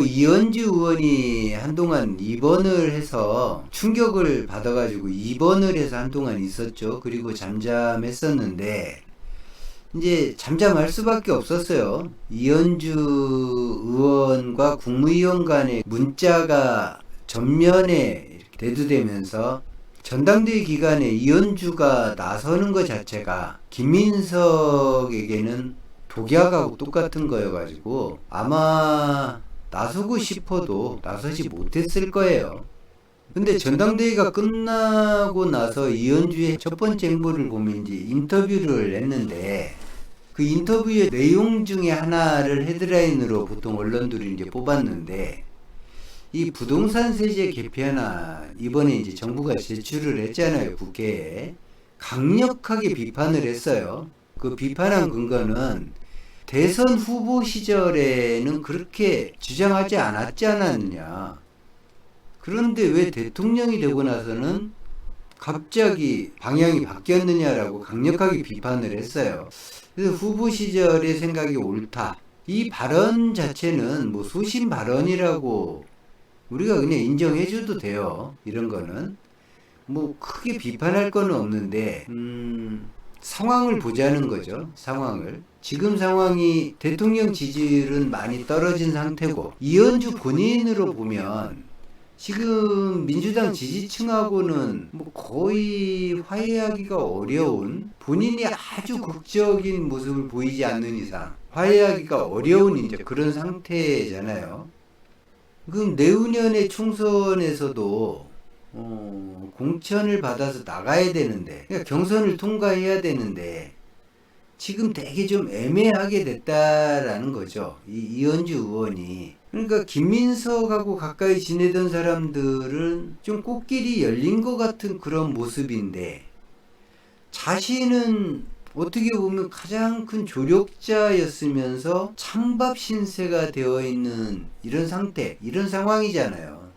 이현주 의원이 한동안 입원을 해서 충격을 받아가지고 입원을 해서 한동안 있었죠. 그리고 잠잠했었는데 이제 잠잠할 수밖에 없었어요. 이현주 의원과 국무위원 간의 문자가 전면에 대두되면서 전당대회 기간에 이현주가 나서는 것 자체가 김민석에게는 독약하고 똑같은 거여가지고 아마 나서고 싶어도 나서지 못했을 거예요. 근데 전당대회가 끝나고 나서 이현주의 첫 번째 행보를 보면 이제 인터뷰를 했는데 그 인터뷰의 내용 중에 하나를 헤드라인으로 보통 언론들이 이제 뽑았는데 이 부동산 세제 개편안 이번에 이제 정부가 제출을 했잖아요. 국회에. 강력하게 비판을 했어요. 그 비판한 근거는 대선 후보 시절에는 그렇게 주장하지 않았지 않았느냐. 그런데 왜 대통령이 되고 나서는 갑자기 방향이 바뀌었느냐라고 강력하게 비판을 했어요. 그래서 후보 시절의 생각이 옳다. 이 발언 자체는 뭐 소신 발언이라고 우리가 그냥 인정해줘도 돼요. 이런 거는. 뭐 크게 비판할 거는 없는데 상황을 보자는 거죠. 상황을. 지금 상황이 대통령 지지율은 많이 떨어진 상태고 이현주 본인으로 보면 지금 민주당 지지층하고는 뭐 거의 화해하기가 어려운 본인이 아주 극적인 모습을 보이지 않는 이상 화해하기가 어려운 이제 그런 상태잖아요. 그럼 내후년의 총선에서도 공천을 받아서 나가야 되는데, 그러니까 경선을 통과해야 되는데, 지금 되게 좀 애매하게 됐다라는 거죠. 이 이현주 의원이. 그러니까 김민석하고 가까이 지내던 사람들은 좀 꽃길이 열린 것 같은 그런 모습인데, 자신은 어떻게 보면 가장 큰 조력자였으면서 찬밥 신세가 되어 있는 이런 상태, 이런 상황이잖아요.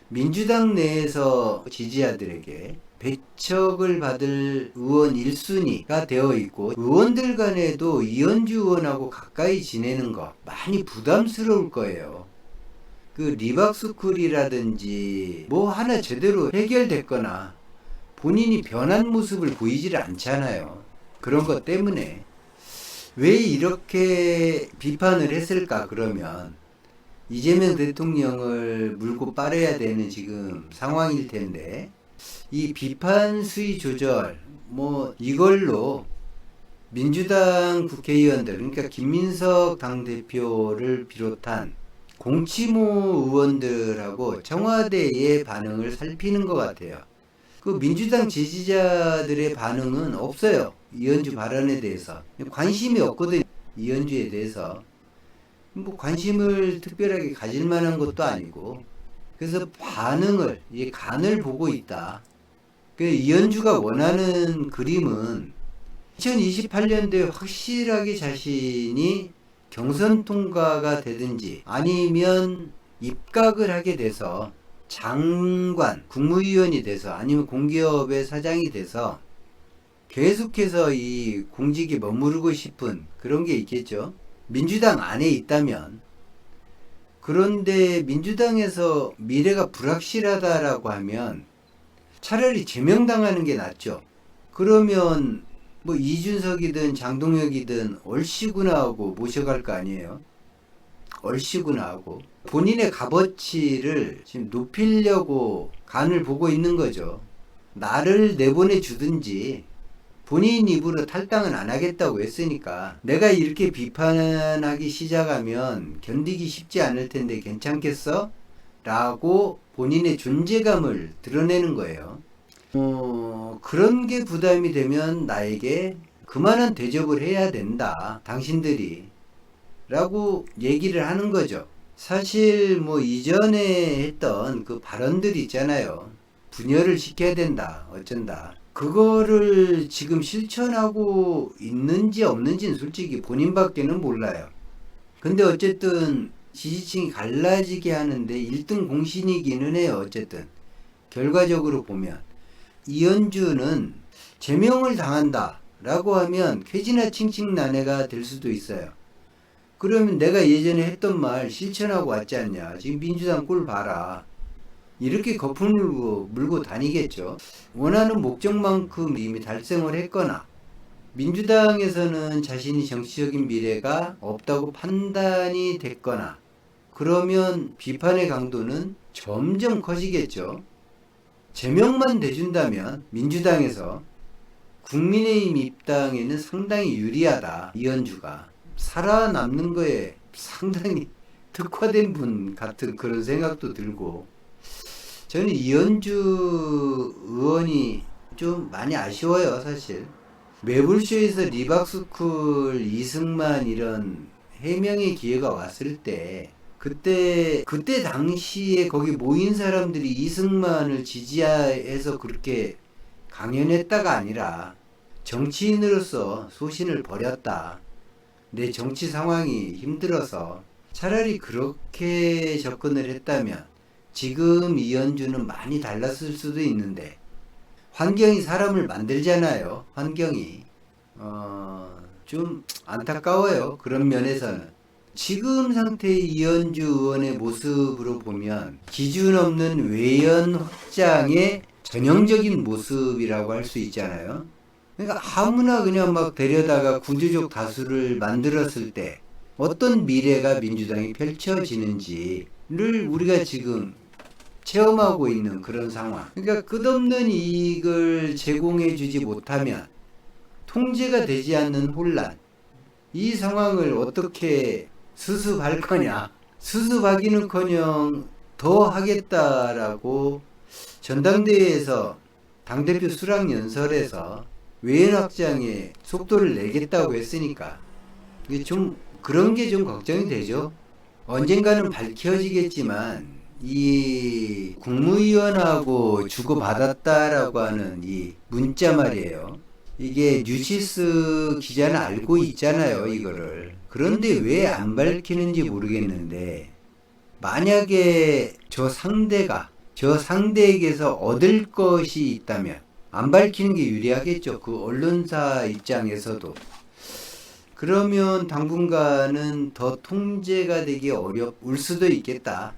민주당 내에서 지지자들에게 배척을 받을 의원 1순위가 되어 있고 의원들 간에도 이현주 의원하고 가까이 지내는 거 많이 부담스러울 거예요. 그 리박스쿨이라든지 뭐 하나 제대로 해결됐거나 본인이 변한 모습을 보이질 않잖아요. 그런 것 때문에 왜 이렇게 비판을 했을까 그러면 이재명 대통령을 물고 빨아야 되는 지금 상황일 텐데 이 비판 수위 조절 뭐 이걸로 민주당 국회의원들 그러니까 김민석 당대표를 비롯한 공치모 의원들하고 청와대의 반응을 살피는 것 같아요. 그 민주당 지지자들의 반응은 없어요. 이현주 발언에 대해서 관심이 없거든요. 이현주에 대해서 뭐 관심을 특별하게 가질 만한 것도 아니고 그래서 반응을 이 간을 보고 있다. 그 이현주가 원하는 그림은 2028년도에 확실하게 자신이 경선 통과가 되든지 아니면 입각을 하게 돼서 장관, 국무위원이 돼서 아니면 공기업의 사장이 돼서 계속해서 이 공직에 머무르고 싶은 그런 게 있겠죠. 민주당 안에 있다면. 그런데 민주당에서 미래가 불확실하다라고 하면 차라리 제명당하는 게 낫죠. 그러면 뭐 이준석이든 장동혁이든 얼씨구나 하고 모셔갈 거 아니에요. 얼씨구나 하고 본인의 값어치를 지금 높이려고 간을 보고 있는 거죠. 나를 내보내 주든지 본인 입으로 탈당은 안 하겠다고 했으니까 내가 이렇게 비판하기 시작하면 견디기 쉽지 않을 텐데 괜찮겠어? 라고 본인의 존재감을 드러내는 거예요. 그런 게 부담이 되면 나에게 그만한 대접을 해야 된다. 당신들이. 라고 얘기를 하는 거죠. 사실 뭐 이전에 했던 그 발언들 있잖아요. 분열을 시켜야 된다. 어쩐다. 그거를 지금 실천하고 있는지 없는지는 솔직히 본인밖에는 몰라요. 근데 어쨌든 지지층이 갈라지게 하는데 1등 공신이기는 해요. 어쨌든 결과적으로 보면 이현주는 제명을 당한다 라고 하면 쾌지나 칭칭난해가 될 수도 있어요. 그러면 내가 예전에 했던 말 실천하고 왔지 않냐. 지금 민주당 꼴 봐라. 이렇게 거품을 물고 다니겠죠. 원하는 목적만큼 이미 달성을 했거나 민주당에서는 자신이 정치적인 미래가 없다고 판단이 됐거나 그러면 비판의 강도는 점점 커지겠죠. 제명만 돼준다면 민주당에서 국민의힘 입당에는 상당히 유리하다. 이현주가 살아남는 거에 상당히 특화된 분 같은 그런 생각도 들고, 저는 이현주 의원이 좀 많이 아쉬워요. 사실 매불쇼에서 리박스쿨 이승만 이런 해명의 기회가 왔을 때 그때 당시에 거기 모인 사람들이 이승만을 지지해서 그렇게 강연했다가 아니라 정치인으로서 소신을 버렸다. 내 정치 상황이 힘들어서 차라리 그렇게 접근을 했다면 지금 이현주는 많이 달랐을 수도 있는데, 환경이 사람을 만들잖아요. 환경이 좀 안타까워요. 그런 면에서는 지금 상태의 이현주 의원의 모습으로 보면 기준 없는 외연 확장의 전형적인 모습이라고 할 수 있잖아요. 그러니까 아무나 그냥 막 데려다가 구조적 다수를 만들었을 때 어떤 미래가 민주당이 펼쳐지는지를 우리가 지금 체험하고 있는 그런 상황. 그러니까 끝없는 이익을 제공해 주지 못하면 통제가 되지 않는 혼란. 이 상황을 어떻게 수습할 거냐. 수습하기는커녕 더 하겠다라고 전당대회에서 당대표 수락연설에서 외연 확장에 속도를 내겠다고 했으니까 이게 좀 그런 게 좀 걱정이 되죠. 언젠가는 밝혀지겠지만 이 국무위원하고 주고받았다라고 하는 이 문자 말이에요. 이게 뉴시스 기자는 알고 있잖아요, 이거를. 그런데 왜 안 밝히는지 모르겠는데, 만약에 저 상대에게서 얻을 것이 있다면 안 밝히는 게 유리하겠죠. 그 언론사 입장에서도. 그러면 당분간은 더 통제가 되기 어려울 수도 있겠다.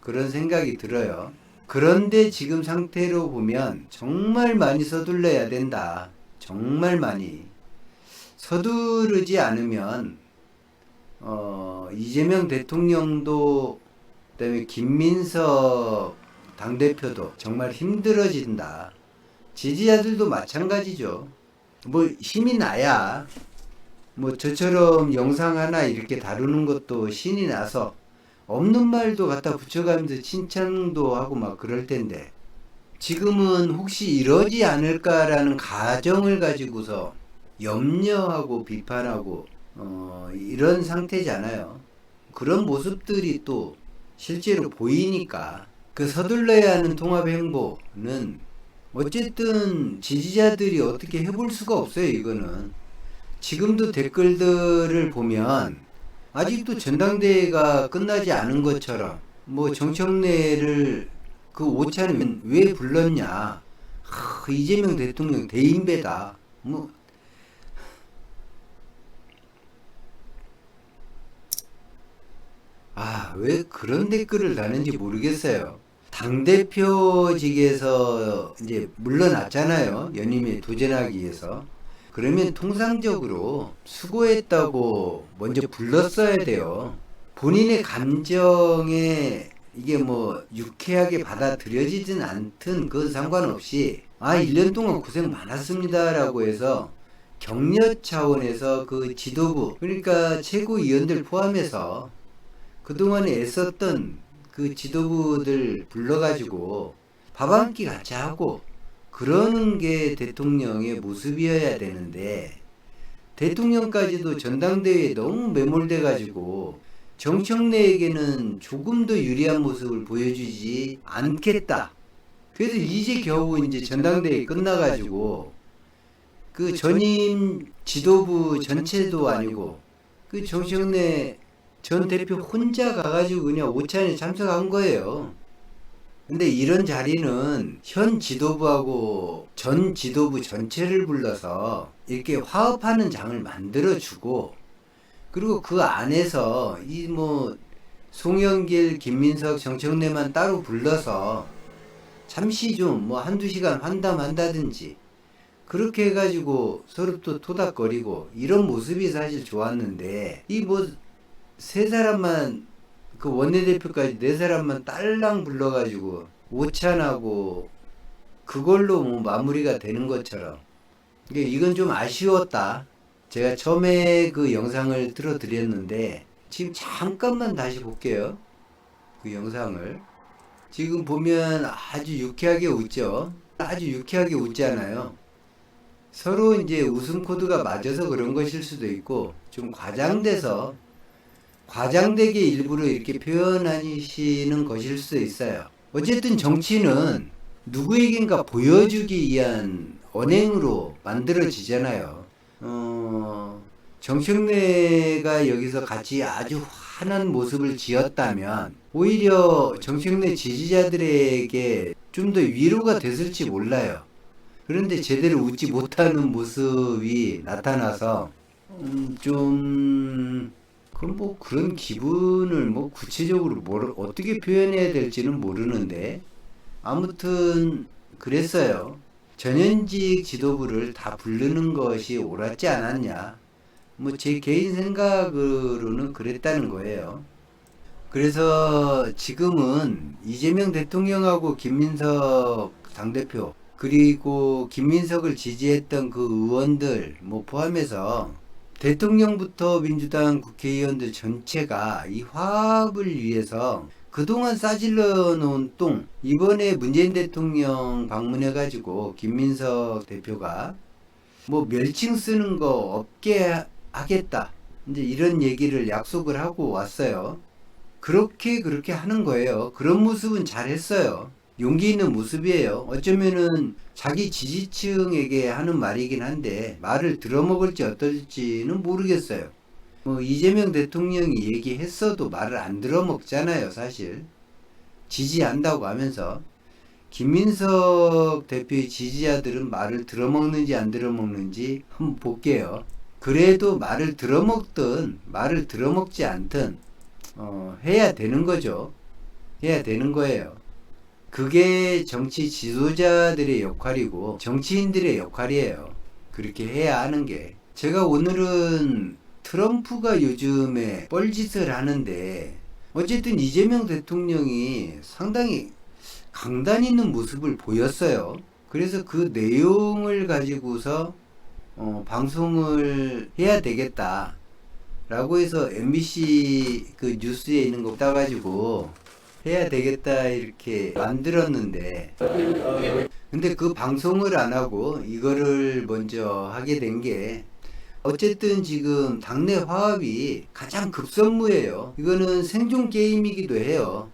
그런 생각이 들어요. 그런데 지금 상태로 보면 정말 많이 서둘러야 된다. 정말 많이. 서두르지 않으면 이재명 대통령도 그다음에 김민석 당대표도 정말 힘들어진다. 지지자들도 마찬가지죠. 뭐 힘이 나야 뭐 저처럼 영상 하나 이렇게 다루는 것도 신이 나서 없는 말도 갖다 붙여가면서 칭찬도 하고 막 그럴 텐데, 지금은 혹시 이러지 않을까라는 가정을 가지고서 염려하고 비판하고 이런 상태잖아요. 그런 모습들이 또 실제로 보이니까 그 서둘러야 하는 통합 행보는 어쨌든 지지자들이 어떻게 해볼 수가 없어요. 이거는 지금도 댓글들을 보면 아직도 전당대회가 끝나지 않은 것처럼 뭐 정청래를 그 오찬은 왜 불렀냐, 이재명 대통령 대인배다, 뭐 왜 그런 댓글을 다는지 모르겠어요. 당대표직에서 이제 물러났잖아요. 연임에 도전하기 위해서. 그러면 통상적으로 수고했다고 먼저 불렀어야 돼요. 본인의 감정에 이게 뭐 유쾌하게 받아들여지진 않든 그건 상관없이 1년 동안 고생 많았습니다라고 해서 격려 차원에서 그 지도부, 그러니까 최고위원들 포함해서 그동안에 애썼던 그 지도부들 불러가지고 밥 한 끼 같이 하고 그러는 게 대통령의 모습이어야 되는데, 대통령까지도 전당대회에 너무 매몰돼가지고 정청래에게는 조금 더 유리한 모습을 보여주지 않겠다. 그래서 이제 겨우 이제 전당대회 끝나가지고 그 전임 지도부 전체도 아니고 그 정청래 전 대표 혼자 가가지고 그냥 오찬에 참석한 거예요. 근데 이런 자리는 현 지도부하고 전 지도부 전체를 불러서 이렇게 화합하는 장을 만들어주고, 그리고 그 안에서 이 뭐 송영길, 김민석, 정청래만 따로 불러서 잠시 좀 뭐 한두 시간 환담한다든지 그렇게 해가지고 서로 또 토닥거리고 이런 모습이 사실 좋았는데 이 뭐 세 사람만 그 원내대표까지 네 사람만 딸랑 불러가지고 오찬하고 그걸로 뭐 마무리가 되는 것처럼 이건 좀 아쉬웠다. 제가 처음에 그 영상을 틀어드렸는데 지금 잠깐만 다시 볼게요. 그 영상을 지금 보면 아주 유쾌하게 웃죠. 아주 유쾌하게 웃잖아요. 서로 이제 웃음 코드가 맞아서 그런 것일 수도 있고 좀 과장되게 일부러 이렇게 표현하시는 것일 수도 있어요. 어쨌든 정치는 누구에겐가 보여주기 위한 언행으로 만들어지잖아요. 정청래가 여기서 같이 아주 환한 모습을 지었다면 오히려 정청래 지지자들에게 좀 더 위로가 됐을지 몰라요. 그런데 제대로 웃지 못하는 모습이 나타나서 좀 뭐 그런 기분을 뭐 구체적으로 어떻게 표현해야 될지는 모르는데 아무튼 그랬어요. 전현직 지도부를 다 부르는 것이 옳았지 않았냐. 뭐 제 개인 생각으로는 그랬다는 거예요. 그래서 지금은 이재명 대통령하고 김민석 당대표 그리고 김민석을 지지했던 그 의원들 뭐 포함해서 대통령부터 민주당 국회의원들 전체가 이 화합을 위해서 그동안 싸질러 놓은 똥 이번에 문재인 대통령 방문해가지고 김민석 대표가 뭐 멸칭 쓰는 거 없게 하겠다 이제 이런 얘기를 약속을 하고 왔어요. 그렇게 하는 거예요. 그런 모습은 잘했어요. 용기 있는 모습이에요. 어쩌면은 자기 지지층에게 하는 말이긴 한데 말을 들어먹을지 어떨지는 모르겠어요. 뭐 이재명 대통령이 얘기했어도 말을 안 들어먹잖아요, 사실. 지지한다고 하면서. 김민석 대표의 지지자들은 말을 들어먹는지 안 들어먹는지 한번 볼게요. 그래도 말을 들어먹든 말을 들어먹지 않든 해야 되는 거죠. 해야 되는 거예요. 그게 정치 지도자들의 역할이고 정치인들의 역할이에요. 그렇게 해야 하는 게. 제가 오늘은 트럼프가 요즘에 뻘짓을 하는데 어쨌든 이재명 대통령이 상당히 강단 있는 모습을 보였어요. 그래서 그 내용을 가지고서 방송을 해야 되겠다 라고 해서 MBC 그 뉴스에 있는 거 따가지고 해야 되겠다 이렇게 만들었는데 근데 그 방송을 안 하고 이거를 먼저 하게 된 게 어쨌든 지금 당내 화합이 가장 급선무예요. 이거는 생존 게임이기도 해요.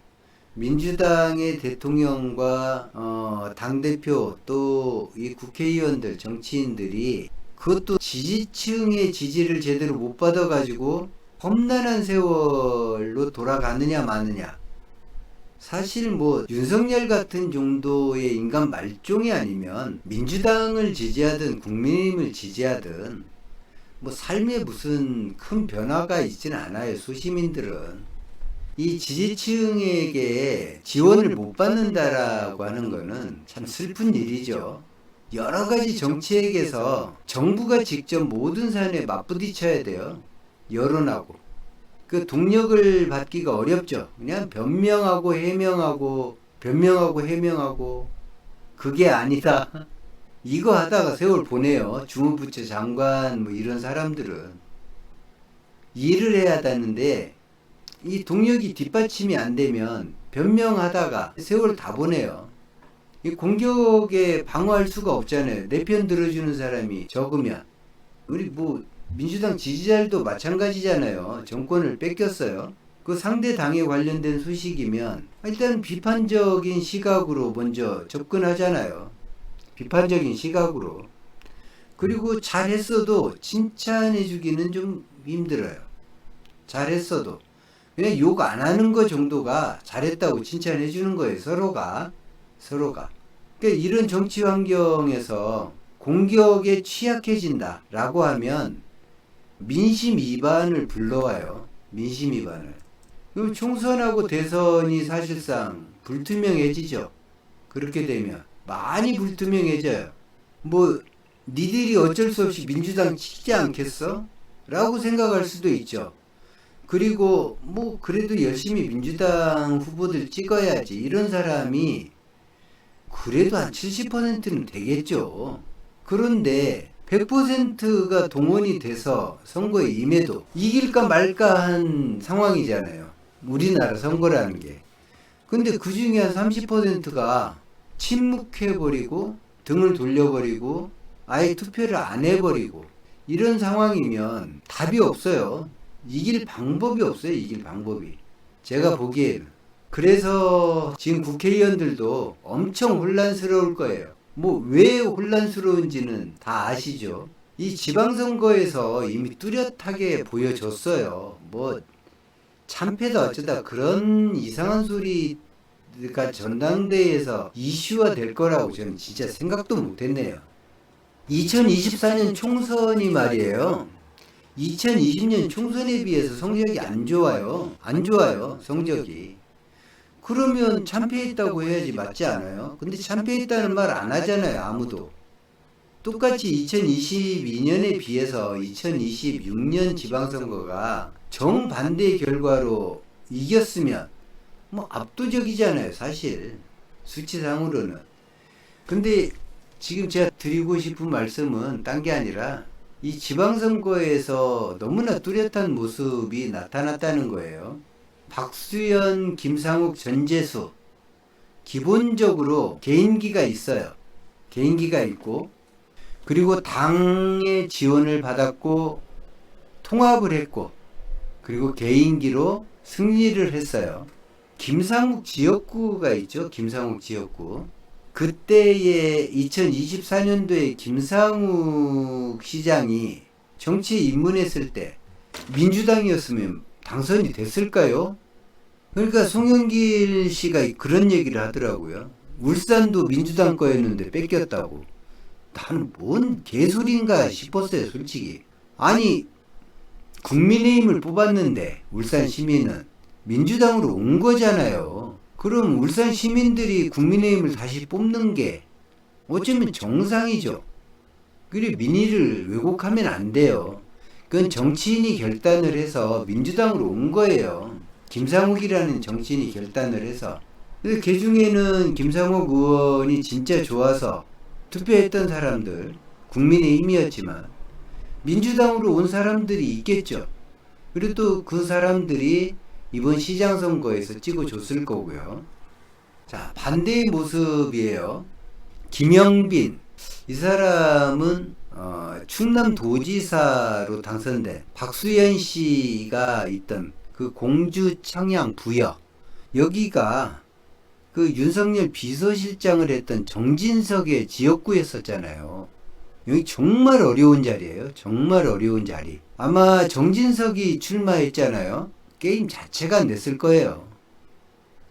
민주당의 대통령과 당대표 또 이 국회의원들 정치인들이 그것도 지지층의 지지를 제대로 못 받아가지고 험난한 세월로 돌아가느냐 마느냐. 사실 뭐 윤석열 같은 정도의 인간 말종이 아니면 민주당을 지지하든 국민의힘을 지지하든 뭐 삶에 무슨 큰 변화가 있지는 않아요. 소시민들은. 이 지지층에게 지원을 못 받는다라고 하는 거는 참 슬픈 일이죠. 여러 가지 정책에서 정부가 직접 모든 사안에 맞부딪혀야 돼요. 여론하고. 그 동력을 받기가 어렵죠. 그냥 변명하고 해명하고 그게 아니다. 이거 하다가 세월 보내요. 주무부처 장관 뭐 이런 사람들은. 일을 해야 하는데 이 동력이 뒷받침이 안 되면 변명하다가 세월 다 보내요. 이 공격에 방어할 수가 없잖아요. 내 편 들어주는 사람이 적으면. 우리 뭐 민주당 지지자들도 마찬가지잖아요. 정권을 뺏겼어요. 그 상대 당에 관련된 소식이면 일단 비판적인 시각으로 먼저 접근하잖아요. 비판적인 시각으로. 그리고 잘했어도 칭찬해주기는 좀 힘들어요. 잘했어도. 그냥 욕 안 하는 거 정도가 잘했다고 칭찬해주는 거예요. 서로가. 그러니까 이런 정치 환경에서 공격에 취약해진다 라고 하면 민심 위반을 불러와요. 민심 위반을. 그럼 총선하고 대선이 사실상 불투명해지죠. 그렇게 되면 많이 불투명해져요. 뭐 니들이 어쩔 수 없이 민주당 치지 않겠어? 라고 생각할 수도 있죠. 그리고 뭐 그래도 열심히 민주당 후보들 찍어야지 이런 사람이 그래도 한 70%는 되겠죠. 그런데 100%가 동원이 돼서 선거에 임해도 이길까 말까 한 상황이잖아요. 우리나라 선거라는 게. 근데 그 중에 한 30%가 침묵해버리고 등을 돌려버리고 아예 투표를 안 해버리고 이런 상황이면 답이 없어요. 이길 방법이 없어요. 이길 방법이. 제가 보기에는. 그래서 지금 국회의원들도 엄청 혼란스러울 거예요. 뭐 왜 혼란스러운지는 다 아시죠. 이 지방선거에서 이미 뚜렷하게 보여줬어요. 뭐 참패다 어쩌다 그런 이상한 소리가 전당대회에서 이슈화 될 거라고 저는 진짜 생각도 못했네요. 2024년 총선이 말이에요. 2020년 총선에 비해서 성적이 안 좋아요. 안 좋아요. 성적이. 그러면 참패했다고 해야지 맞지 않아요? 근데 참패했다는 말 안 하잖아요. 아무도. 똑같이 2022년에 비해서 2026년 지방선거가 정반대의 결과로 이겼으면 뭐 압도적이잖아요. 사실. 수치상으로는. 근데 지금 제가 드리고 싶은 말씀은 딴 게 아니라 이 지방선거에서 너무나 뚜렷한 모습이 나타났다는 거예요. 박수현, 김상욱, 전재수 기본적으로 개인기가 있어요. 개인기가 있고 그리고 당의 지원을 받았고 통합을 했고 그리고 개인기로 승리를 했어요. 김상욱 지역구가 있죠. 김상욱 지역구. 그때의 2024년도에 김상욱 시장이 정치에 입문했을 때 민주당이었으면 당선이 됐을까요? 그러니까 송영길 씨가 그런 얘기를 하더라고요. 울산도 민주당 거였는데 뺏겼다고. 나는 뭔 개소리인가 싶었어요, 솔직히. 아니, 국민의힘을 뽑았는데 울산 시민은 민주당으로 온 거잖아요. 그럼 울산 시민들이 국민의힘을 다시 뽑는 게 어쩌면 정상이죠. 그리고 민의를 왜곡하면 안 돼요. 그건 정치인이 결단을 해서 민주당으로 온 거예요. 김상욱이라는 정치인이 결단을 해서. 그 중에는 김상욱 의원이 진짜 좋아서 투표했던 사람들, 국민의힘이었지만 민주당으로 온 사람들이 있겠죠. 그리고 또 그 사람들이 이번 시장 선거에서 찍어줬을 거고요. 자, 반대의 모습이에요. 김영빈. 이 사람은 충남도지사로 당선된 박수현 씨가 있던 그 공주 청양 부여. 여기가 그 윤석열 비서실장을 했던 정진석의 지역구였었잖아요. 여기 정말 어려운 자리예요. 정말 어려운 자리. 아마 정진석이 출마했잖아요. 게임 자체가 안 됐을 거예요.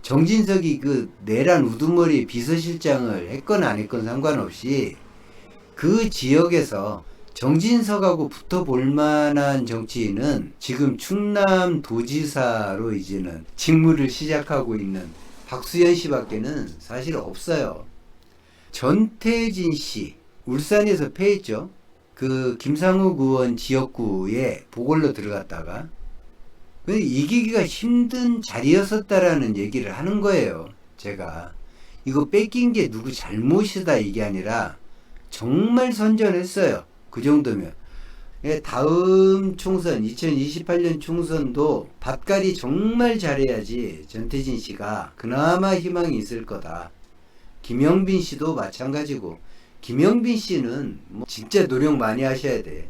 정진석이 그 내란 우두머리 비서실장을 했건 안 했건 상관없이 그 지역에서 정진석하고 붙어볼 만한 정치인은 지금 충남도지사로 이제는 직무를 시작하고 있는 박수현 씨밖에는 사실 없어요. 전태진 씨, 울산에서 패했죠. 그 김상욱 의원 지역구에 보궐로 들어갔다가 이기기가 힘든 자리였었다라는 얘기를 하는 거예요. 제가 이거 뺏긴 게 누구 잘못이다 이게 아니라 정말 선전했어요. 그 정도면. 다음 총선 2028년 총선도 밭갈이 정말 잘해야지 전태진 씨가 그나마 희망이 있을 거다. 김영빈 씨도 마찬가지고. 김영빈 씨는 뭐 진짜 노력 많이 하셔야 돼.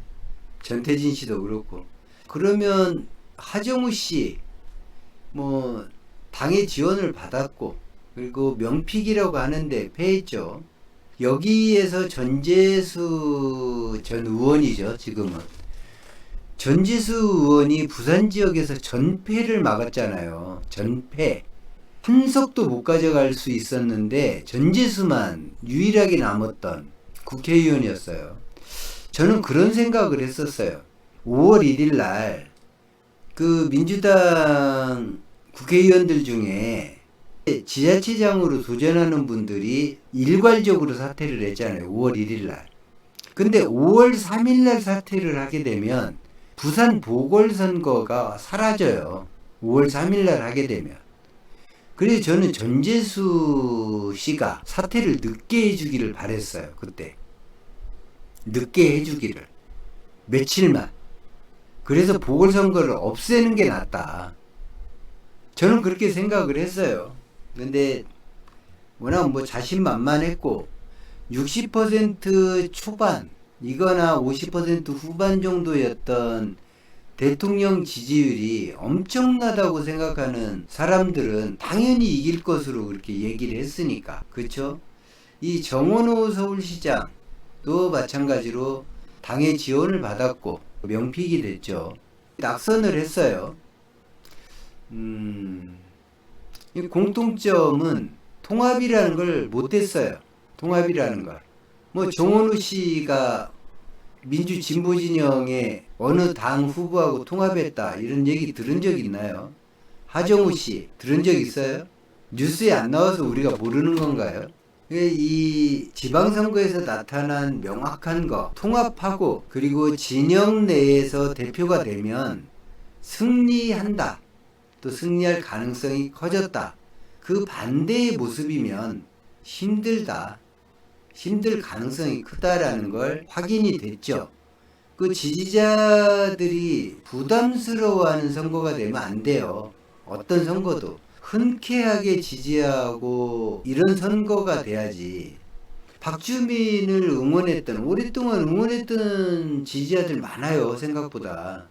전태진 씨도 그렇고. 그러면 하정우 씨 뭐 당의 지원을 받았고 그리고 명픽이라고 하는데 패했죠. 여기에서 전재수 전 의원이죠. 지금은 전재수 의원이 부산 지역에서 전패를 막았잖아요. 전패. 한 석도 못 가져갈 수 있었는데 전재수만 유일하게 남았던 국회의원이었어요. 저는 그런 생각을 했었어요. 5월 1일 날 그 민주당 국회의원들 중에 지자체장으로 도전하는 분들이 일괄적으로 사퇴를 했잖아요. 5월 1일 날. 근데 5월 3일 날 사퇴를 하게 되면 부산 보궐선거가 사라져요. 5월 3일 날 하게 되면. 그래서 저는 전재수 씨가 사퇴를 늦게 해주기를 바랬어요. 그때. 늦게 해주기를. 며칠만. 그래서 보궐선거를 없애는 게 낫다. 저는 그렇게 생각을 했어요. 근데 워낙 뭐 자신만만했고 60% 초반 이거나 50% 후반 정도였던 대통령 지지율이 엄청나다고 생각하는 사람들은 당연히 이길 것으로 그렇게 얘기를 했으니까. 그렇죠? 이 정원호 서울시장도 마찬가지로 당의 지원을 받았고 명픽이 됐죠. 낙선을 했어요. 이 공통점은 통합이라는 걸 못했어요. 통합이라는 걸. 뭐 정원우 씨가 민주 진보 진영의 어느 당 후보하고 통합했다 이런 얘기 들은 적 있나요? 하정우 씨 들은 적 있어요? 뉴스에 안 나와서 우리가 모르는 건가요? 이 지방선거에서 나타난 명확한 거 통합하고 그리고 진영 내에서 대표가 되면 승리한다. 또 승리할 가능성이 커졌다. 그 반대의 모습이면 힘들다. 힘들 가능성이 크다라는 걸 확인이 됐죠. 그 지지자들이 부담스러워하는 선거가 되면 안 돼요. 어떤 선거도. 흔쾌하게 지지하고 이런 선거가 돼야지. 박주민을 응원했던, 오랫동안 응원했던 지지자들 많아요. 생각보다.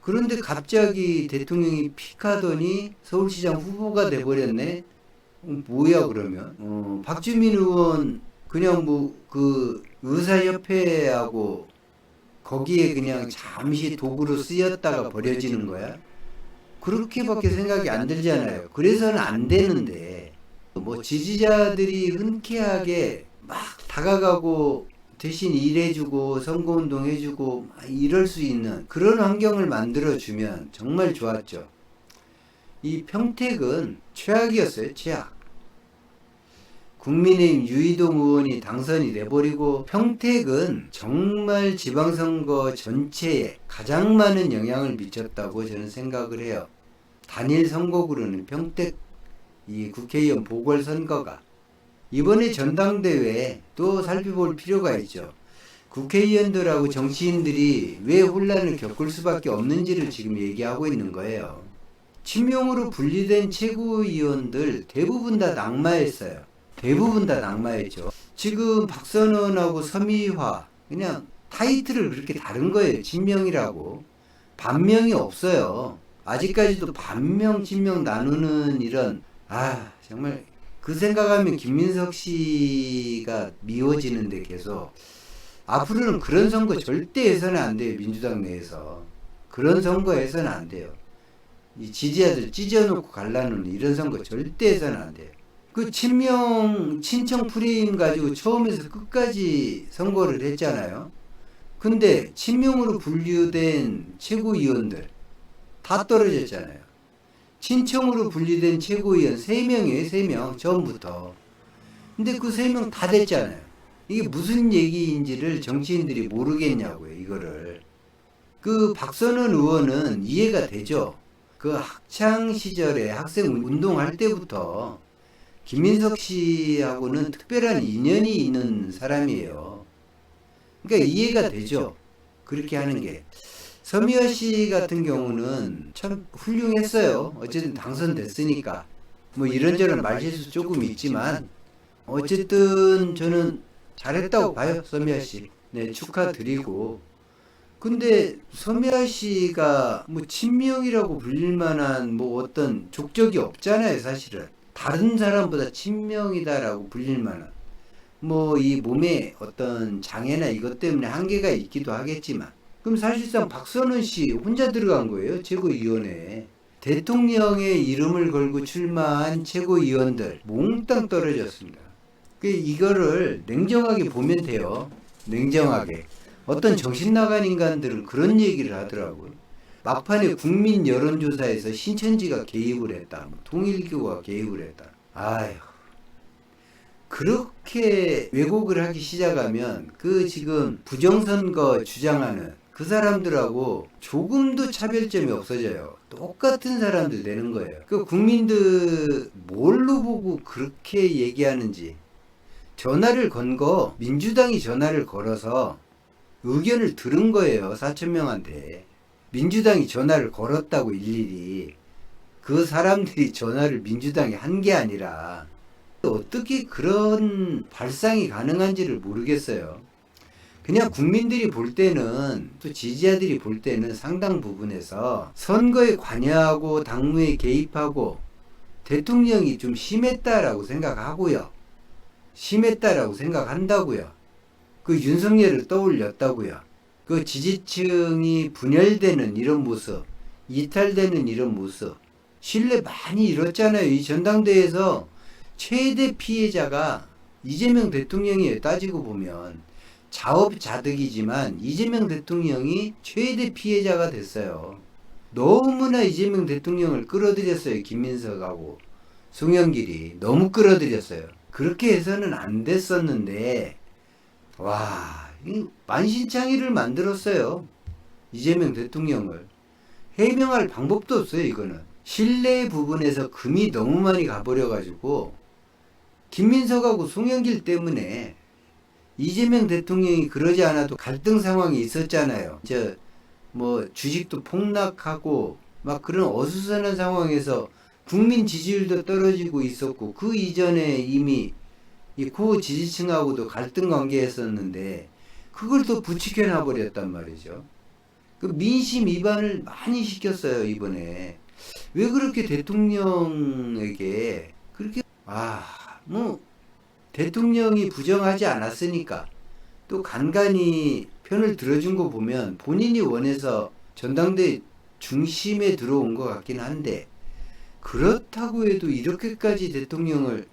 그런데 갑자기 대통령이 픽하더니 서울시장 후보가 돼버렸네. 뭐야 그러면? 박주민 의원 그냥 뭐 그 의사협회하고 거기에 그냥 잠시 도구로 쓰였다가 버려지는 거야? 그렇게밖에 생각이 안 들잖아요. 그래서는 안 되는데 뭐 지지자들이 흔쾌하게 막 다가가고 대신 일해주고 선거운동 해주고 이럴 수 있는 그런 환경을 만들어주면 정말 좋았죠. 이 평택은 최악이었어요. 최악. 국민의힘 유이동 의원이 당선이 돼버리고 평택은 정말 지방선거 전체에 가장 많은 영향을 미쳤다고 저는 생각을 해요. 단일 선거구로는 평택 이 국회의원 보궐선거가 이번에 전당대회 또 살펴볼 필요가 있죠. 국회의원들하고 정치인들이 왜 혼란을 겪을 수밖에 없는지를 지금 얘기하고 있는 거예요. 친명으로 분리된 최고위원들 대부분 다 낙마했어요. 대부분 다 낙마했죠. 지금 박선원하고 서미화 그냥 타이틀을 그렇게 다른 거예요. 친명이라고. 반명이 없어요. 아직까지도 반명 친명 나누는 이런 정말 그 생각하면 김민석 씨가 미워지는데 계속 앞으로는 그런 선거 절대 해서는 안 돼요. 민주당 내에서 그런 선거 해서는 안 돼요. 이 지지자들 찢어놓고 갈라는 이런 선거 절대 해서는 안 돼요. 그 친명 친청 프레임 가지고 처음에서 끝까지 선거를 했잖아요. 근데 친명으로 분류된 최고위원들 다 떨어졌잖아요. 친청으로 분리된 최고위원 3명이에요. 3명 처음부터. 근데 그 3명 다 됐잖아요. 이게 무슨 얘기인지를 정치인들이 모르겠냐고요. 이거를. 그 박선원 의원은 이해가 되죠. 그 학창시절에 학생 운동할 때부터 김민석 씨하고는 특별한 인연이 있는 사람이에요. 그러니까 이해가 되죠. 그렇게 하는 게. 서미화 씨 같은 경우는 참 훌륭했어요. 어쨌든 당선됐으니까. 뭐 이런저런 말실수 조금 있지만 어쨌든 저는 잘했다고 봐요. 서미화 씨. 네, 축하드리고. 근데 서미화 씨가 뭐 친명이라고 불릴 만한 뭐 어떤 족적이 없잖아요. 사실은. 다른 사람보다 친명이다라고 불릴 만한 뭐 이 몸에 어떤 장애나 이것 때문에 한계가 있기도 하겠지만 그럼 사실상 박선원 씨 혼자 들어간 거예요. 최고위원회에. 대통령의 이름을 걸고 출마한 최고위원들 몽땅 떨어졌습니다. 이거를 냉정하게 보면 돼요. 냉정하게. 어떤 정신 나간 인간들은 그런 얘기를 하더라고요. 막판에 국민 여론조사에서 신천지가 개입을 했다. 통일교가 개입을 했다. 아휴. 그렇게 왜곡을 하기 시작하면 그 지금 부정선거 주장하는 그 사람들하고 조금도 차별점이 없어져요. 똑같은 사람들 되는 거예요. 그 국민들 뭘로 보고 그렇게 얘기하는지. 전화를 건 거 민주당이 전화를 걸어서 의견을 들은 거예요. 4,000명한테. 민주당이 전화를 걸었다고 일일이. 그 사람들이 전화를 민주당이 한 게 아니라 어떻게 그런 발상이 가능한지를 모르겠어요. 그냥 국민들이 볼 때는 또 지지자들이 볼 때는 상당 부분에서 선거에 관여하고 당무에 개입하고 대통령이 좀 심했다라고 생각하고요. 심했다라고 생각한다고요. 그 윤석열을 떠올렸다고요. 그 지지층이 분열되는 이런 모습, 이탈되는 이런 모습, 신뢰 많이 잃었잖아요. 이 전당대회에서 최대 피해자가 이재명 대통령이에요. 따지고 보면 자업자득이지만 이재명 대통령이 최대 피해자가 됐어요. 너무나 이재명 대통령을 끌어들였어요. 김민석하고 송영길이 너무 끌어들였어요. 그렇게 해서는 안 됐었는데 와, 만신창이를 만들었어요. 이재명 대통령을 해명할 방법도 없어요. 이거는 신뢰 부분에서 금이 너무 많이 가버려가지고 김민석하고 송영길 때문에 이재명 대통령이 그러지 않아도 갈등 상황이 있었잖아요. 주식도 폭락하고 막 그런 어수선한 상황에서 국민 지지율도 떨어지고 있었고 그 이전에 이미 이 코어 지지층하고도 갈등 관계였었는데 그걸 또 부추겨 놔버렸단 말이죠. 그 민심 위반을 많이 시켰어요. 이번에. 왜 그렇게 대통령에게 그렇게 대통령이 부정하지 않았으니까 또 간간히 편을 들어준 거 보면 본인이 원해서 전당대 중심에 들어온 것 같긴 한데 그렇다고 해도 이렇게까지 대통령을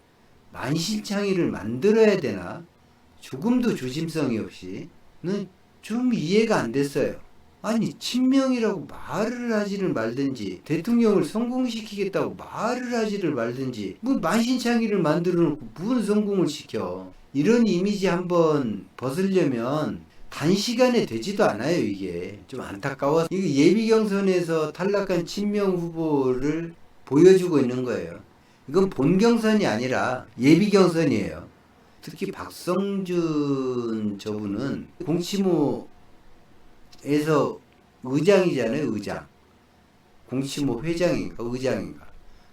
만신창이를 만들어야 되나? 조금도 조심성이 없이는 좀 이해가 안 됐어요. 아니 친명이라고 말을 하지를 말든지 대통령을 성공시키겠다고 말을 하지를 말든지 뭐 만신창이를 만들어 놓고 무슨 성공을 시켜. 이런 이미지 한번 벗으려면 단시간에 되지도 않아요. 이게 좀 안타까워서 이게 예비경선에서 탈락한 친명 후보를 보여주고 있는 거예요. 이건 본경선이 아니라 예비경선이에요. 특히 박성준 저분은 공치모에서 의장이잖아요. 의장. 공치모 회장인가 의장인가.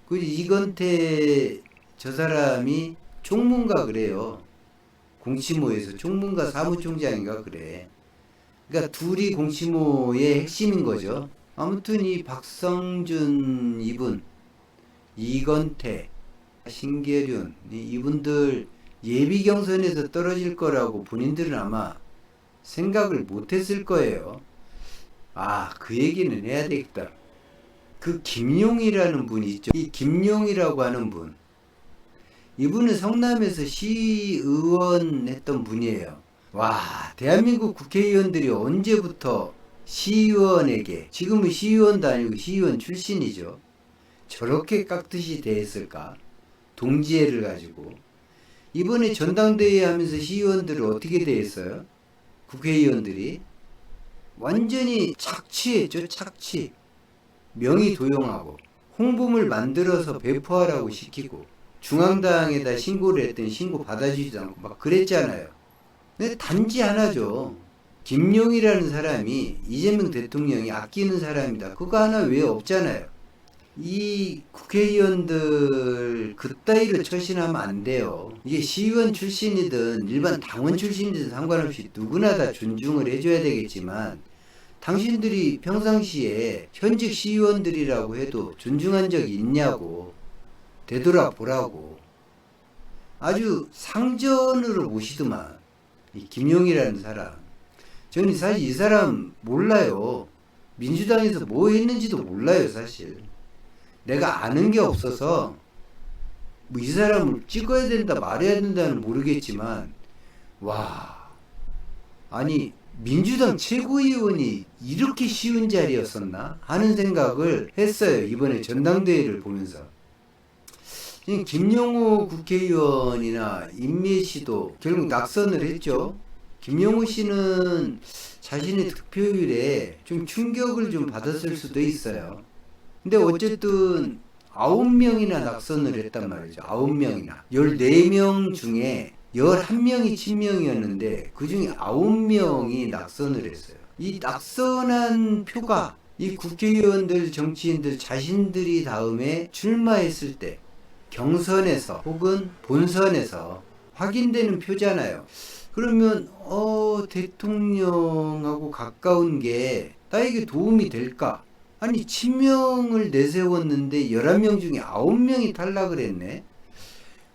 그리고 이건태 저 사람이 총무인가 그래요. 공치모에서 총무인가 사무총장인가 그래. 그러니까 둘이 공치모의 핵심인 거죠. 아무튼 이 박성준 이분, 이건태, 신계륜 이분들 예비경선에서 떨어질 거라고 본인들은 아마 생각을 못했을 거예요. 그 얘기는 해야 되겠다. 그 김용이라는 분이 있죠. 이 김용이라고 하는 분, 이분은 성남에서 시의원 했던 분이에요. 대한민국 국회의원들이 언제부터 시의원에게, 지금은 시의원도 아니고 시의원 출신이죠. 저렇게 깍듯이 대했을까? 동지애를 가지고. 이번에 전당대회 하면서 시의원들을 어떻게 대했어요? 국회의원들이 완전히 착취했죠. 착취. 명의 도용하고 홍보물 만들어서 배포하라고 시키고 중앙당에다 신고를 했더니 신고 받아주지도 않고 막 그랬잖아요. 근데 단지 하나죠. 김용이라는 사람이 이재명 대통령이 아끼는 사람이다. 그거 하나 왜 없잖아요. 이 국회의원들 그따위로 처신하면 안 돼요. 이게 시의원 출신이든 일반 당원 출신이든 상관없이 누구나 다 존중을 해줘야 되겠지만 당신들이 평상시에 현직 시의원들이라고 해도 존중한 적이 있냐고 되돌아보라고. 아주 상전으로 모시더만 이 김용이라는 사람. 저는 사실 이 사람 몰라요. 민주당에서 뭐 했는지도 몰라요. 사실 내가 아는 게 없어서 뭐 이 사람을 찍어야 된다 말해야 된다는 모르겠지만 아니 민주당 최고위원이 이렇게 쉬운 자리였었나 하는 생각을 했어요. 이번에 전당대회를 보면서. 김영호 국회의원이나 임미애 씨도 결국 낙선을 했죠. 김영호 씨는 자신의 득표율에 좀 충격을 좀 받았을 수도 있어요. 근데 어쨌든 9명이나 낙선을 했단 말이죠. 9명이나. 14명 중에 11명이 친명이었는데 그 중에 9명이 낙선을 했어요. 이 낙선한 표가 이 국회의원들, 정치인들 자신들이 다음에 출마했을 때 경선에서 혹은 본선에서 확인되는 표잖아요. 그러면 대통령하고 가까운 게 나에게 도움이 될까? 아니 친명을 내세웠는데 11명 중에 9명이 탈락을 했네.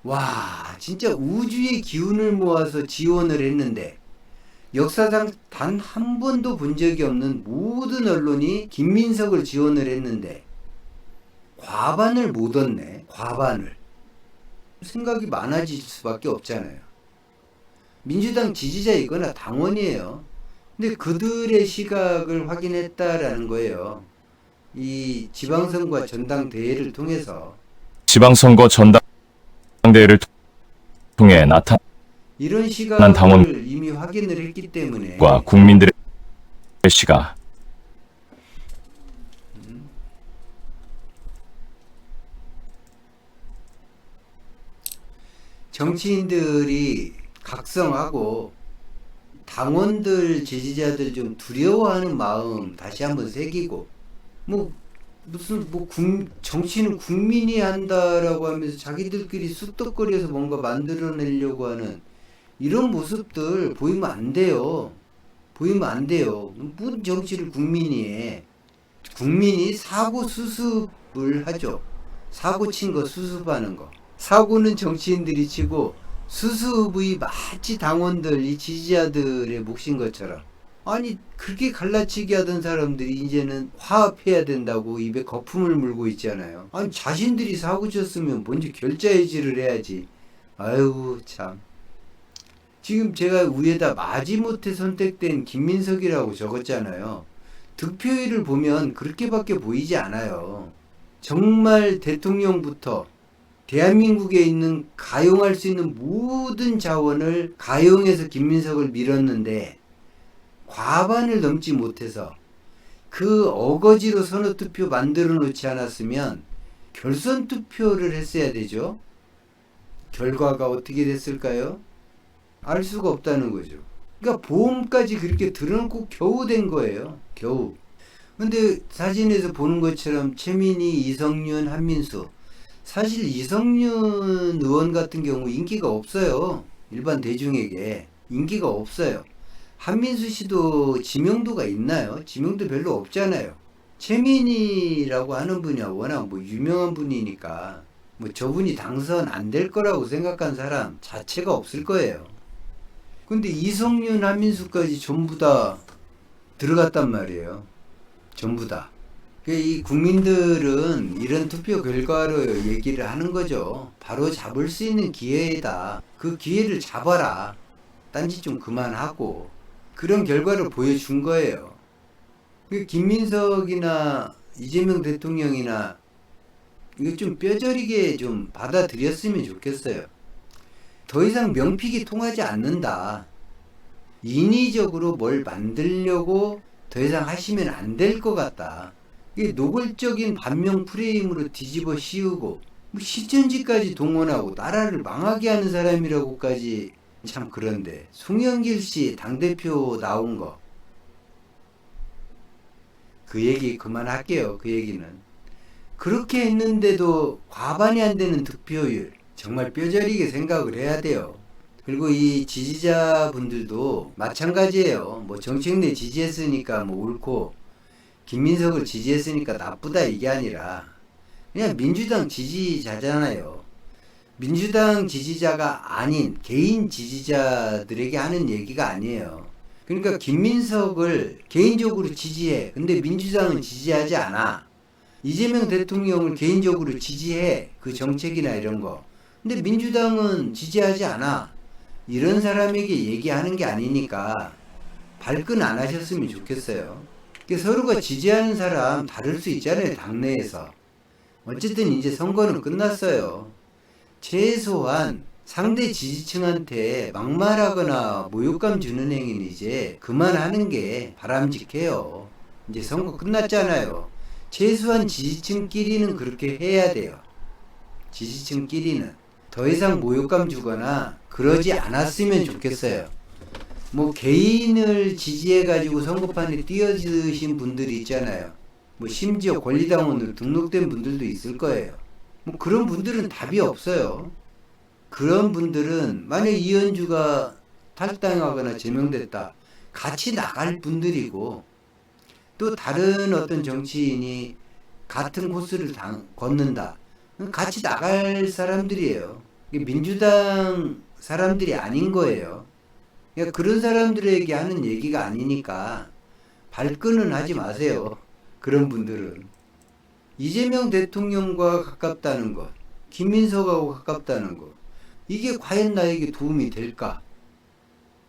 와 진짜 우주의 기운을 모아서 지원을 했는데 역사상 단 한 번도 본 적이 없는 모든 언론이 김민석을 지원을 했는데 과반을 못 얻네. 과반을. 생각이 많아질 수밖에 없잖아요. 민주당 지지자이거나 당원이에요. 근데 그들의 시각을 확인했다라는 거예요. 이 지방선거와 전당대회를 통해서. 지방선거 전당대회를 통해 나타난 이런 시각을 이미 확인을 했기 때문에 국민들의 시각. 정치인들이 각성하고 당원들, 지지자들 좀 두려워하는 마음 다시 한번 새기고 정치는 국민이 한다라고 하면서 자기들끼리 쑥덕거려서 뭔가 만들어내려고 하는 이런 모습들 보이면 안 돼요. 보이면 안 돼요. 무슨 정치를 국민이 해. 국민이 사고 수습을 하죠. 사고 친 거 수습하는 거. 사고는 정치인들이 치고 수습의 마치 당원들, 이 지지자들의 몫인 것처럼. 아니 그렇게 갈라치기 하던 사람들이 이제는 화합해야 된다고 입에 거품을 물고 있잖아요. 아니 자신들이 사고 쳤으면 먼저 결자해지를 해야지. 아유 참. 지금 제가 위에다 마지못해 선택된 김민석이라고 적었잖아요. 득표율을 보면 그렇게밖에 보이지 않아요. 정말 대통령부터 대한민국에 있는 가용할 수 있는 모든 자원을 가용해서 김민석을 밀었는데 과반을 넘지 못해서 그 어거지로 선호투표 만들어 놓지 않았으면 결선 투표를 했어야 되죠. 결과가 어떻게 됐을까요? 알 수가 없다는 거죠. 그러니까 보험까지 그렇게 들어놓고 겨우 된 거예요. 겨우. 근데 사진에서 보는 것처럼 최민희, 이성윤, 한민수. 사실 이성윤 의원 같은 경우 인기가 없어요. 일반 대중에게 인기가 없어요. 한민수 씨도 지명도가 있나요? 지명도 별로 없잖아요. 최민희라고 하는 분이 워낙 유명한 분이니까 저분이 당선 안 될 거라고 생각한 사람 자체가 없을 거예요. 근데 이성윤, 한민수까지 전부 다 들어갔단 말이에요. 전부 다. 이 국민들은 이런 투표 결과로 얘기를 하는 거죠. 바로 잡을 수 있는 기회다. 그 기회를 잡아라. 딴짓 좀 그만하고. 그런 결과를 보여준 거예요. 김민석이나 이재명 대통령이나 이거 좀 뼈저리게 좀 받아들였으면 좋겠어요. 더 이상 명픽이 통하지 않는다. 인위적으로 뭘 만들려고 더 이상 하시면 안 될 것 같다. 이게 노골적인 반명 프레임으로 뒤집어 씌우고 시천지까지 동원하고 나라를 망하게 하는 사람이라고까지 참 그런데 송영길 씨 당대표 나온 거 그 얘기 그만할게요. 그 얘기는 그렇게 했는데도 과반이 안 되는 득표율 정말 뼈저리게 생각을 해야 돼요. 그리고 이 지지자분들도 마찬가지예요. 정책내 지지했으니까 옳고 김민석을 지지했으니까 나쁘다 이게 아니라 그냥 민주당 지지자잖아요. 민주당 지지자가 아닌 개인 지지자들에게 하는 얘기가 아니에요. 그러니까 김민석을 개인적으로 지지해. 근데 민주당은 지지하지 않아. 이재명 대통령을 개인적으로 지지해. 그 정책이나 이런 거. 근데 민주당은 지지하지 않아. 이런 사람에게 얘기하는 게 아니니까 발끈 안 하셨으면 좋겠어요. 서로가 지지하는 사람 다를 수 있잖아요, 당내에서. 어쨌든 이제 선거는 끝났어요. 최소한 상대 지지층한테 막말하거나 모욕감 주는 행위는 이제 그만하는 게 바람직해요. 이제 선거 끝났잖아요. 최소한 지지층끼리는 그렇게 해야 돼요. 지지층끼리는. 더 이상 모욕감 주거나 그러지 않았으면 좋겠어요. 뭐 개인을 지지해가지고 선거판에 뛰어드신 분들이 있잖아요. 뭐 심지어 권리당원으로 등록된 분들도 있을 거예요. 뭐 그런 분들은 답이 없어요. 그런 분들은 만약 이현주가 탈당하거나 제명됐다, 같이 나갈 분들이고, 또 다른 어떤 정치인이 같은 코스를 걷는다, 같이 나갈 사람들이에요. 민주당 사람들이 아닌 거예요. 그러니까 그런 사람들에게 하는 얘기가 아니니까 발끈은 하지 마세요. 그런 분들은. 이재명 대통령과 가깝다는 것, 김민석하고 가깝다는 것, 이게 과연 나에게 도움이 될까?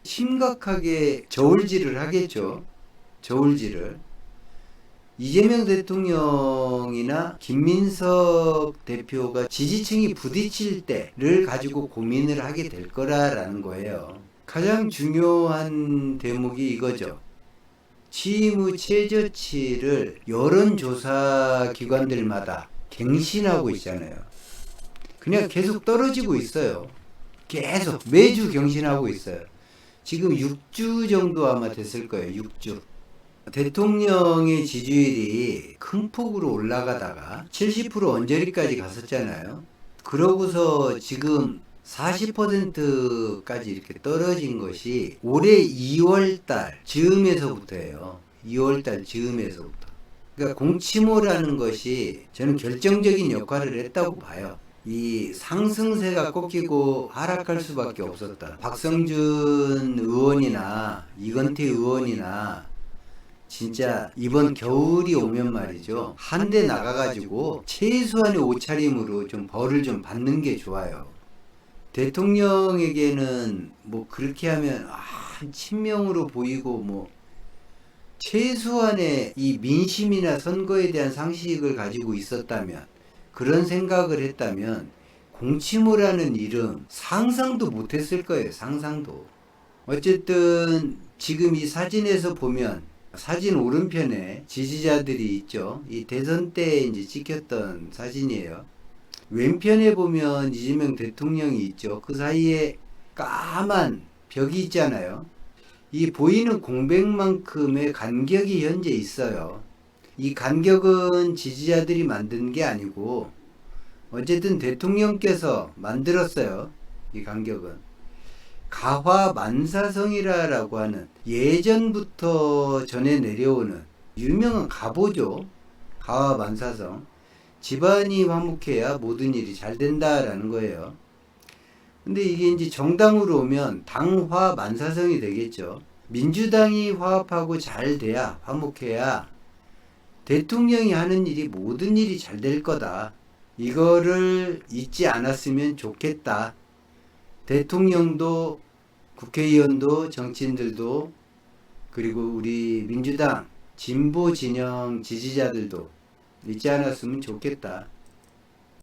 심각하게 저울질을 하겠죠. 저울질을. 이재명 대통령이나 김민석 대표가 지지층이 부딪힐 때를 가지고 고민을 하게 될 거라는 거예요. 가장 중요한 대목이 이거죠. 취임 후 최저치를 여론조사 기관들마다 갱신하고 있잖아요. 그냥 계속 떨어지고 있어요. 계속 매주 경신하고 있어요. 지금 6주 정도 아마 됐을 거예요. 6주. 대통령의 지지율이 큰 폭으로 올라가다가 70% 언저리까지 갔었잖아요. 그러고서 지금 40%까지 이렇게 떨어진 것이 올해 2월달 즈음에서부터예요. 2월달 즈음에서부터. 그러니까 공치모라는 것이 저는 결정적인 역할을 했다고 봐요. 이 상승세가 꺾이고 하락할 수밖에 없었다. 박성준 의원이나 이건태 의원이나 진짜 이번 겨울이 오면 말이죠. 한 대 나가가지고 최소한의 옷차림으로 좀 벌을 좀 받는 게 좋아요. 대통령에게는 뭐 그렇게 하면 친명으로 보이고 뭐 최소한의 이 민심이나 선거에 대한 상식을 가지고 있었다면, 그런 생각을 했다면 공치모라는 이름 상상도 못했을 거예요. 상상도. 어쨌든 지금 이 사진에서 보면 사진 오른편에 지지자들이 있죠. 이 대선 때 이제 찍혔던 사진이에요. 왼편에 보면 이재명 대통령이 있죠. 그 사이에 까만 벽이 있잖아요. 이 보이는 공백만큼의 간격이 현재 있어요. 이 간격은 지지자들이 만든 게 아니고 어쨌든 대통령께서 만들었어요. 이 간격은. 가화만사성이라고 하는 예전부터 전해 내려오는 유명한 가보죠. 가화만사성. 집안이 화목해야 모든 일이 잘 된다라는 거예요. 근데 이게 이제 정당으로 오면 당화만사성이 되겠죠. 민주당이 화합하고 잘 돼야, 화목해야 대통령이 하는 일이 모든 일이 잘 될 거다. 이거를 잊지 않았으면 좋겠다. 대통령도 국회의원도 정치인들도 그리고 우리 민주당 진보 진영 지지자들도 잊지 않았으면 좋겠다.